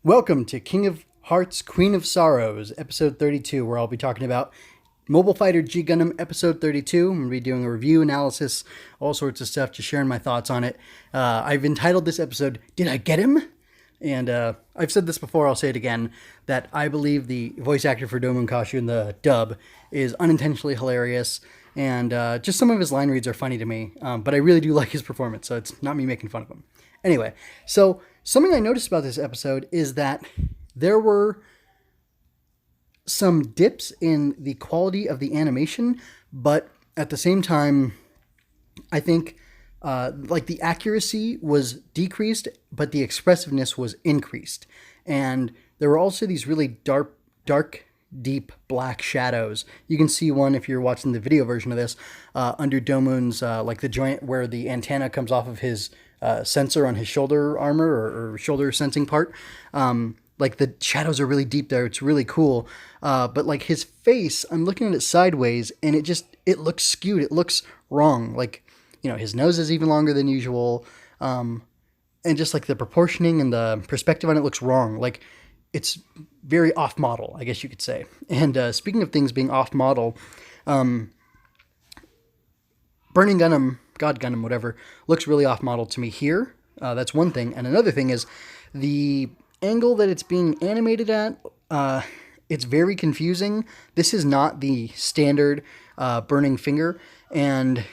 Welcome to King of Hearts, Queen of Sorrows, episode 32, where I'll be talking about Mobile Fighter G Gundam episode 32. I'm going to be doing a review, analysis, all sorts of stuff, just sharing my thoughts on it. I've entitled this episode, Did I Get Him? And I've said this before, I'll say it again, that I believe the voice actor for Domon in the dub is unintentionally hilarious, and just some of his line reads are funny to me, but I really do like his performance, so it's not me making fun of him. Anyway, so something I noticed about this episode is that there were some dips in the quality of the animation, but at the same time, I think like the accuracy was decreased, but the expressiveness was increased. And there were also these really dark, deep black shadows. You can see one if you're watching the video version of this under Domon's like the joint where the antenna comes off of his sensor on his shoulder armor or shoulder sensing part. Like the shadows are really deep there. It's really cool. But like his face, I'm looking at it sideways and it looks skewed. It looks wrong. Like, his nose is even longer than usual. And just like the proportioning and the perspective on it looks wrong. Like it's very off model, I guess you could say. And speaking of things being off model, Burning Gundam, God Gundam, whatever, looks really off model to me here. That's one thing. And another thing is the angle that it's being animated at. It's very confusing. This is not the standard burning finger and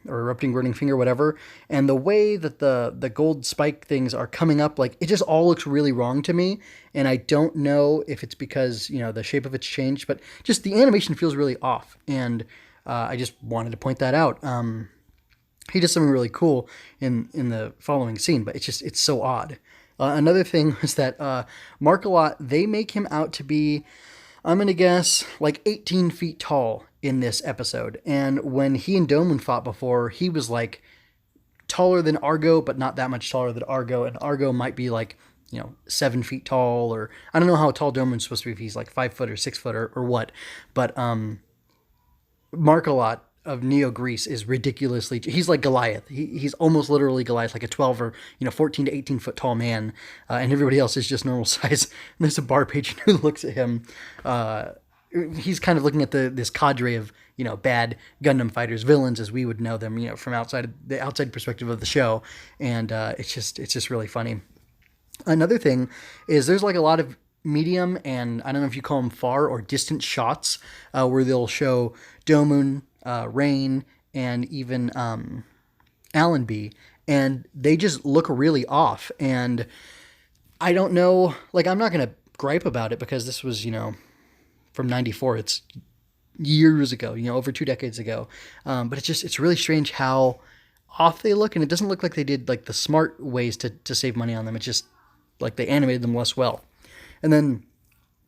or erupting burning finger, whatever. And the way that the gold spike things are coming up, like it just all looks really wrong to me. And I don't know if it's because the shape of it's changed, but just the animation feels really off. And I just wanted to point that out. He does something really cool in the following scene, but it's so odd. Another thing was that Markalot, they make him out to be, I'm going to guess, like 18 feet tall in this episode. And when he and Domon fought before, he was like taller than Argo, but not that much taller than Argo. And Argo might be like, 7 feet tall, or I don't know how tall Domon's supposed to be, if he's like 5 foot or 6 foot or what. But Markalot of Neo Greece is ridiculously, he's like Goliath. He's almost literally Goliath, like a 12 or 14 to 18 foot tall man, and everybody else is just normal size. And there's a bar patron who looks at him. He's kind of looking at this cadre of bad Gundam fighters, villains as we would know them, from the outside perspective of the show, and it's just really funny. Another thing is there's like a lot of medium, and I don't know if you call them far or distant shots, where they'll show Domon, Rain, and even Allenby, and they just look really off. And I don't know, like I'm not going to gripe about it because this was, from 94. It's years ago, over 2 decades ago. But it's really strange how off they look, and it doesn't look like they did like the smart ways to save money on them. It's just like they animated them less well. And then,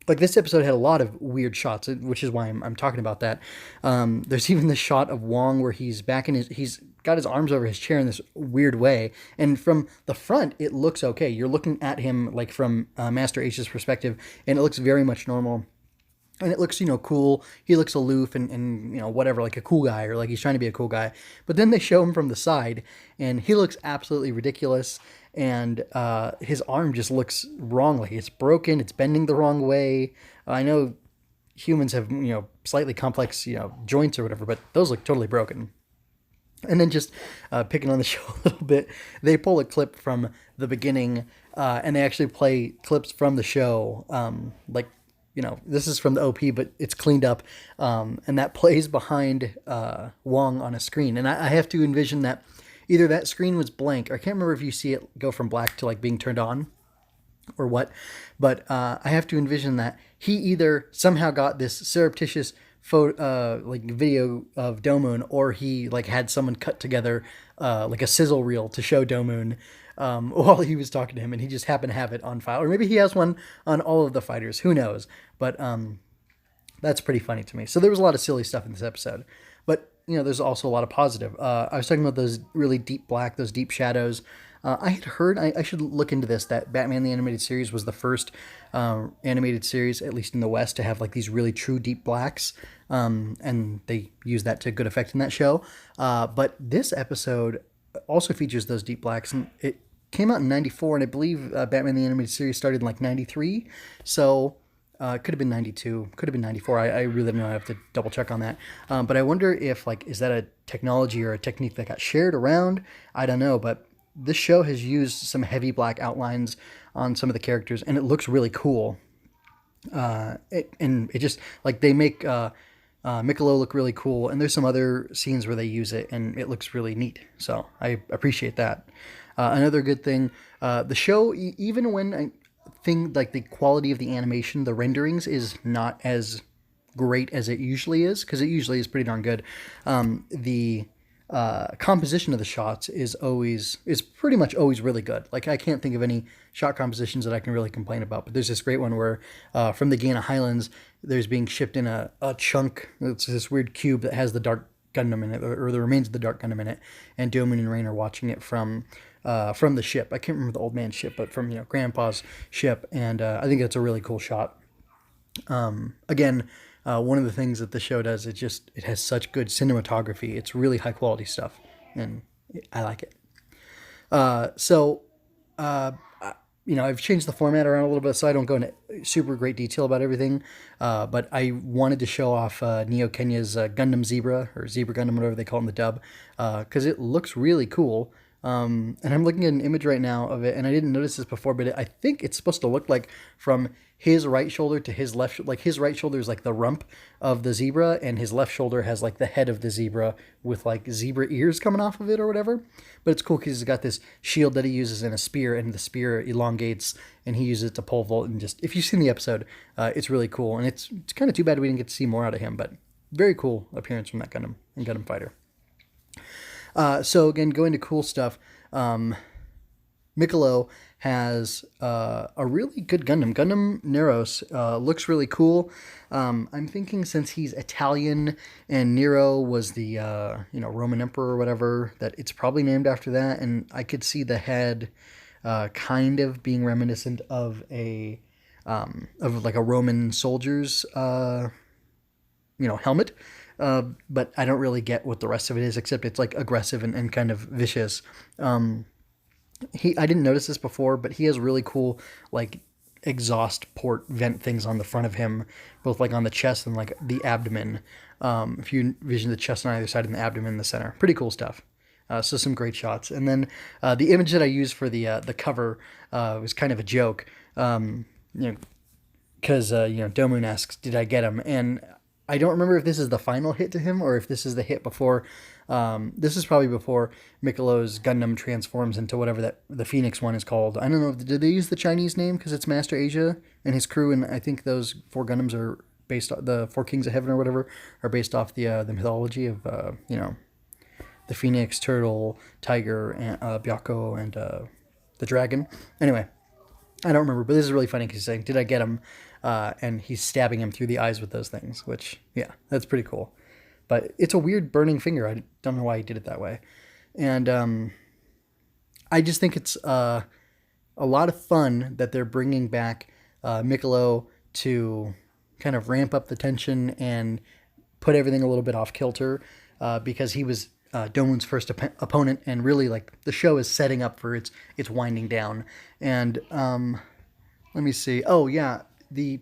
like, this episode had a lot of weird shots, which is why I'm talking about that. There's even this shot of Wong where he's back he's got his arms over his chair in this weird way. And from the front, it looks okay. You're looking at him, like, from Master H's perspective, and it looks very much normal. And it looks, cool. He looks aloof and whatever, like a cool guy, or like he's trying to be a cool guy. But then they show him from the side, and he looks absolutely ridiculous. And his arm just looks wrong. Like it's broken. It's bending the wrong way. I know humans have, slightly complex, joints or whatever, but those look totally broken. And then just picking on the show a little bit, they pull a clip from the beginning, and they actually play clips from the show, like, this is from the OP, but it's cleaned up, and that plays behind Wong on a screen. And I have to envision that either that screen was blank, or I can't remember if you see it go from black to like being turned on or what, but I have to envision that he either somehow got this surreptitious photo, like video of Domon, or he like had someone cut together like a sizzle reel to show Domon while he was talking to him, and he just happened to have it on file. Or maybe he has one on all of the fighters, who knows, but that's pretty funny to me. So there was a lot of silly stuff in this episode, but there's also a lot of positive. I was talking about those really deep black, those deep shadows. I had heard, I should look into this, that Batman the Animated Series was the first animated series, at least in the West, to have like these really true deep blacks. And they use that to good effect in that show. But this episode also features those deep blacks, and came out in 94, and I believe Batman the Animated Series started in like 93. So could have been 92, could have been 94. I really don't know. I have to double check on that. But I wonder if, like, is that a technology or a technique that got shared around? I don't know. But this show has used some heavy black outlines on some of the characters, and it looks really cool. And it just, like, they make Michelo look really cool, and there's some other scenes where they use it, and it looks really neat. So I appreciate that. Another good thing, the show, even when I think like the quality of the animation, the renderings is not as great as it usually is, because it usually is pretty darn good. The composition of the shots is pretty much always really good. Like, I can't think of any shot compositions that I can really complain about, but there's this great one where from the Ghana Highlands, there's being shipped in a chunk. It's this weird cube that has the Dark Gundam in it, or the remains of the Dark Gundam in it, and Domon and Rain are watching it from the ship. I can't remember the old man's ship, but from, Grandpa's ship, and I think that's a really cool shot. Again, one of the things that the show does, it has such good cinematography. It's really high quality stuff, and I like it. I've changed the format around a little bit, so I don't go into super great detail about everything. But I wanted to show off Neo Kenya's Gundam Zebra, or Zebra Gundam, whatever they call it in the dub, because it looks really cool. And I'm looking at an image right now of it, and I didn't notice this before, but I think it's supposed to look like from his right shoulder to his left, like his right shoulder is like the rump of the zebra, and his left shoulder has like the head of the zebra with like zebra ears coming off of it or whatever. But it's cool because he's got this shield that he uses in a spear, and the spear elongates, and he uses it to pole vault. And just, if you've seen the episode, it's really cool, and it's kind of too bad we didn't get to see more out of him, but very cool appearance from that Gundam and Gundam Fighter. So again, going to cool stuff, Michelo has a really good Gundam. Gundam Neros looks really cool. I'm thinking, since he's Italian and Nero was the Roman emperor or whatever, that it's probably named after that. And I could see the head kind of being reminiscent of a Roman soldier's helmet. But I don't really get what the rest of it is, except it's like aggressive and kind of vicious. I didn't notice this before, but he has really cool like exhaust port vent things on the front of him, both like on the chest and like the abdomen. If you envision the chest on either side and the abdomen in the center, pretty cool stuff. So some great shots. And then the image that I used for the cover was kind of a joke, because Domon asks, "Did I get him?" And I don't remember if this is the final hit to him or if this is the hit before. This is probably before Michelo's Gundam transforms into whatever the Phoenix one is called. I don't know. Did they use the Chinese name because it's Master Asia and his crew? And I think those 4 Gundams are based on the 4 Kings of Heaven or whatever, are based off the mythology of the Phoenix, Turtle, Tiger, and Byakko, and the Dragon. Anyway, I don't remember, but this is really funny because he's saying, "Did I get him?" And he's stabbing him through the eyes with those things, which, yeah, that's pretty cool. But it's a weird burning finger. I don't know why he did it that way. And I just think it's a lot of fun that they're bringing back Michelo to kind of ramp up the tension and put everything a little bit off kilter, because he was Domon's first opponent, and really, like, the show is setting up for its winding down. And let me see. Oh, yeah. The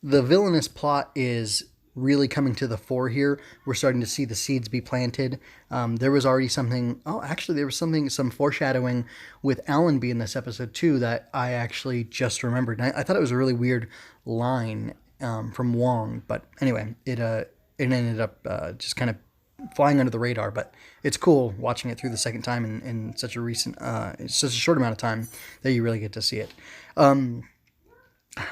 villainous plot is really coming to the fore here. We're starting to see the seeds be planted. There was already something. Oh, actually, there was some foreshadowing with Allenby in this episode too that I actually just remembered. And I thought it was a really weird line from Wong, but anyway, it ended up just kind of flying under the radar. But it's cool watching it through the second time in such a short amount of time that you really get to see it.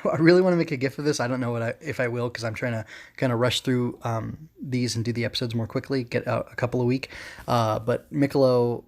I really want to make a GIF of this. I don't know if I will, because I'm trying to kind of rush through these and do the episodes more quickly, get out a couple a week. But Michelo,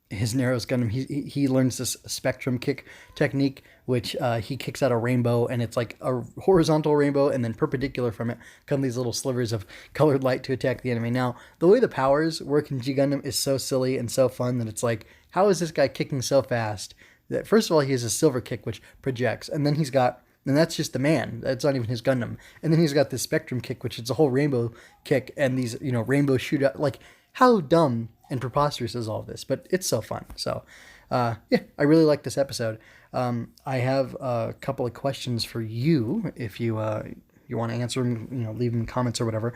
his Nero's Gundam, he learns this spectrum kick technique, which he kicks out a rainbow, and it's like a horizontal rainbow, and then perpendicular from it come these little slivers of colored light to attack the enemy. Now, the way the powers work in G Gundam is so silly and so fun that it's like, how is this guy kicking so fast? That first of all, he has a silver kick which projects, and then and that's just the man. That's not even his Gundam. And then he's got this spectrum kick, which is a whole rainbow kick, and these rainbow shootout. Like, how dumb and preposterous is all this? But it's so fun. So Yeah, I really like this episode. I have a couple of questions for you if you want to answer them, leave them in comments or whatever.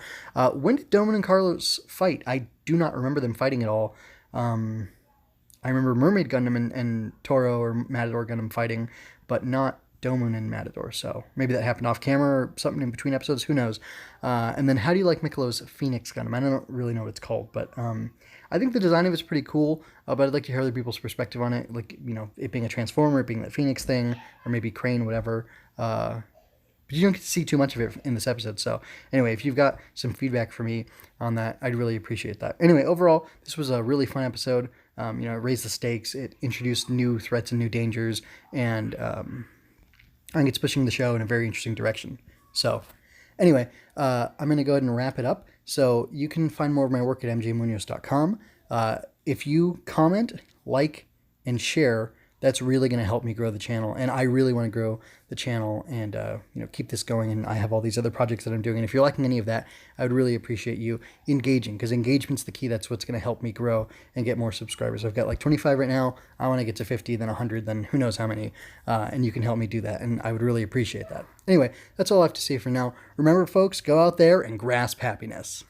When did Domon and Carlos fight? I do not remember them fighting at all. I remember Mermaid Gundam and Toro or Matador Gundam fighting, but not Domon and Matador. So maybe that happened off camera or something in between episodes. Who knows? And then how do you like Michelo's Phoenix Gundam? I don't really know what it's called, but I think the design of it's pretty cool. But I'd like to hear other people's perspective on it, like it being a transformer, it being that Phoenix thing, or maybe Crane, whatever. But you don't get to see too much of it in this episode. So anyway, if you've got some feedback for me on that, I'd really appreciate that. Anyway, overall, this was a really fun episode. It raised the stakes. It introduced new threats and new dangers, and I think it's pushing the show in a very interesting direction. So anyway, I'm going to go ahead and wrap it up. So you can find more of my work at mjmunoz.com. If you comment, like, and share, that's really going to help me grow the channel. And I really want to grow the channel and keep this going. And I have all these other projects that I'm doing. And if you're liking any of that, I would really appreciate you engaging, because engagement's the key. That's what's going to help me grow and get more subscribers. I've got like 25 right now. I want to get to 50, then 100, then who knows how many. And you can help me do that. And I would really appreciate that. Anyway, that's all I have to say for now. Remember, folks, go out there and grasp happiness.